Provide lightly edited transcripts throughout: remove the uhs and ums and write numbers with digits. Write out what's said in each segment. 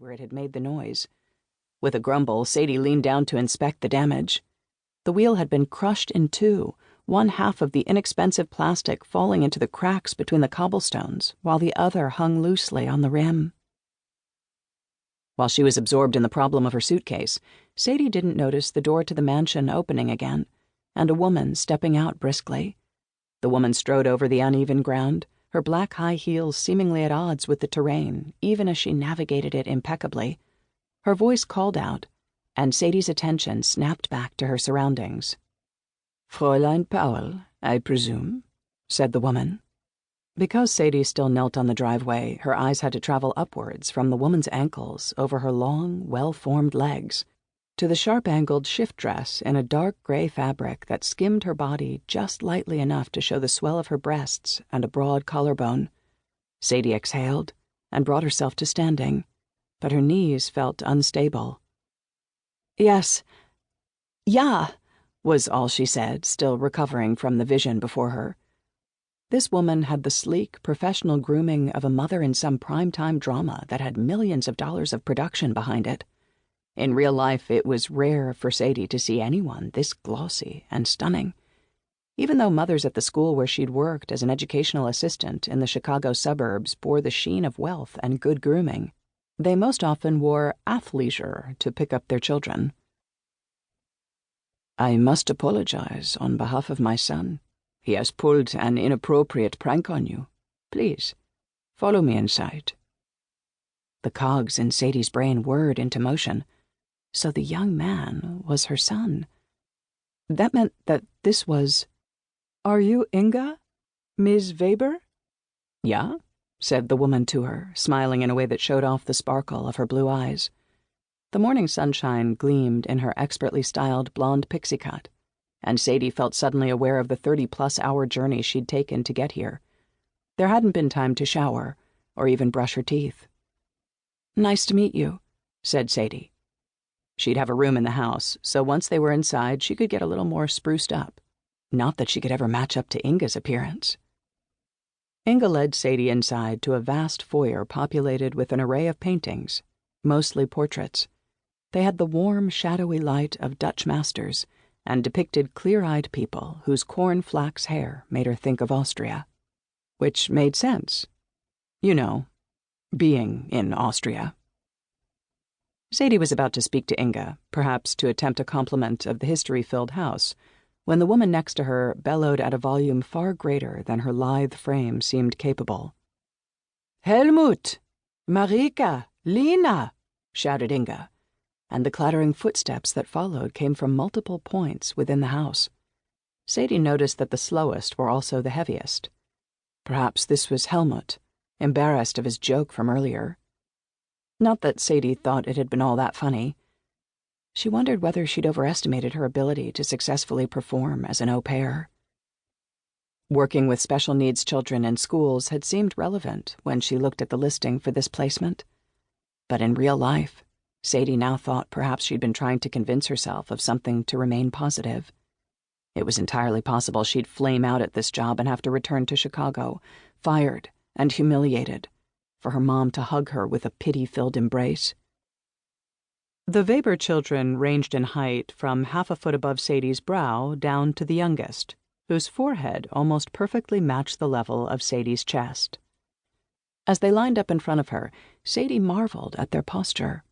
where it had made the noise. With a grumble, Sadie leaned down to inspect the damage. The wheel had been crushed in two, one half of the inexpensive plastic falling into the cracks between the cobblestones, while the other hung loosely on the rim. While she was absorbed in the problem of her suitcase, Sadie didn't notice the door to the mansion opening again, and a woman stepping out briskly. The woman strode over the uneven ground, her black high heels seemingly at odds with the terrain, even as she navigated it impeccably. Her voice called out, and Sadie's attention snapped back to her surroundings. "Fräulein Powell, I presume," said the woman. Because Sadie still knelt on the driveway, her eyes had to travel upwards from the woman's ankles over her long, well-formed legs to the sharp-angled shift dress in a dark gray fabric that skimmed her body just lightly enough to show the swell of her breasts and a broad collarbone. Sadie exhaled and brought herself to standing, but her knees felt unstable. "Yes. Ja," was all she said, still recovering from the vision before her. This woman had the sleek, professional grooming of a mother in some primetime drama that had millions of dollars of production behind it. In real life, it was rare for Sadie to see anyone this glossy and stunning. Even though mothers at the school where she'd worked as an educational assistant in the Chicago suburbs bore the sheen of wealth and good grooming, they most often wore athleisure to pick up their children. "I must apologize on behalf of my son. He has pulled an inappropriate prank on you. Please, follow me inside." The cogs in Sadie's brain whirred into motion. So the young man was her son. That meant that this was... "Are you Inga? Ms. Weber?" "Yeah," said the woman to her, smiling in a way that showed off the sparkle of her blue eyes. The morning sunshine gleamed in her expertly styled blonde pixie cut, and Sadie felt suddenly aware of the 30-plus-hour journey she'd taken to get here. There hadn't been time to shower, or even brush her teeth. "Nice to meet you," said Sadie. She'd have a room in the house, so once they were inside, she could get a little more spruced up. Not that she could ever match up to Inga's appearance. Inga led Sadie inside to a vast foyer populated with an array of paintings, mostly portraits. They had the warm, shadowy light of Dutch masters and depicted clear-eyed people whose corn-flax hair made her think of Austria. Which made sense. You know, being in Austria. Sadie was about to speak to Inga, perhaps to attempt a compliment of the history-filled house, when the woman next to her bellowed at a volume far greater than her lithe frame seemed capable. "Helmut! Marika! Lena!" shouted Inga, and the clattering footsteps that followed came from multiple points within the house. Sadie noticed that the slowest were also the heaviest. Perhaps this was Helmut, embarrassed of his joke from earlier. Not that Sadie thought it had been all that funny. She wondered whether she'd overestimated her ability to successfully perform as an au pair. Working with special needs children in schools had seemed relevant when she looked at the listing for this placement. But in real life, Sadie now thought perhaps she'd been trying to convince herself of something to remain positive. It was entirely possible she'd flame out at this job and have to return to Chicago, fired and humiliated, for her mom to hug her with a pity-filled embrace. The Weber children ranged in height from half a foot above Sadie's brow down to the youngest, whose forehead almost perfectly matched the level of Sadie's chest. As they lined up in front of her, Sadie marveled at their posture.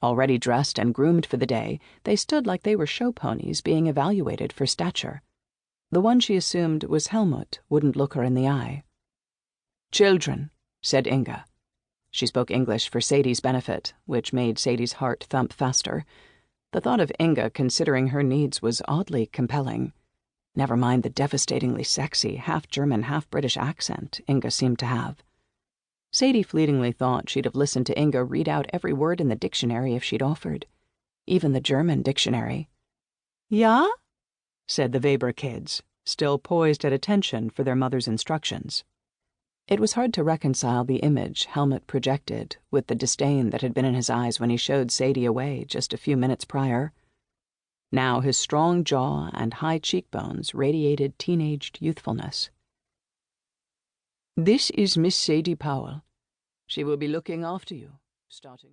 Already dressed and groomed for the day, they stood like they were show ponies being evaluated for stature. The one she assumed was Helmut wouldn't look her in the eye. "Children," said Inga. She spoke English for Sadie's benefit, which made Sadie's heart thump faster. The thought of Inga considering her needs was oddly compelling. Never mind the devastatingly sexy, half-German, half-British accent Inga seemed to have. Sadie fleetingly thought she'd have listened to Inga read out every word in the dictionary if she'd offered. Even the German dictionary. "Ja?" said the Weber kids, still poised at attention for their mother's instructions. It was hard to reconcile the image Helmut projected with the disdain that had been in his eyes when he showed Sadie away just a few minutes prior. Now his strong jaw and high cheekbones radiated teenaged youthfulness. "This is Miss Sadie Powell. She will be looking after you, starting..."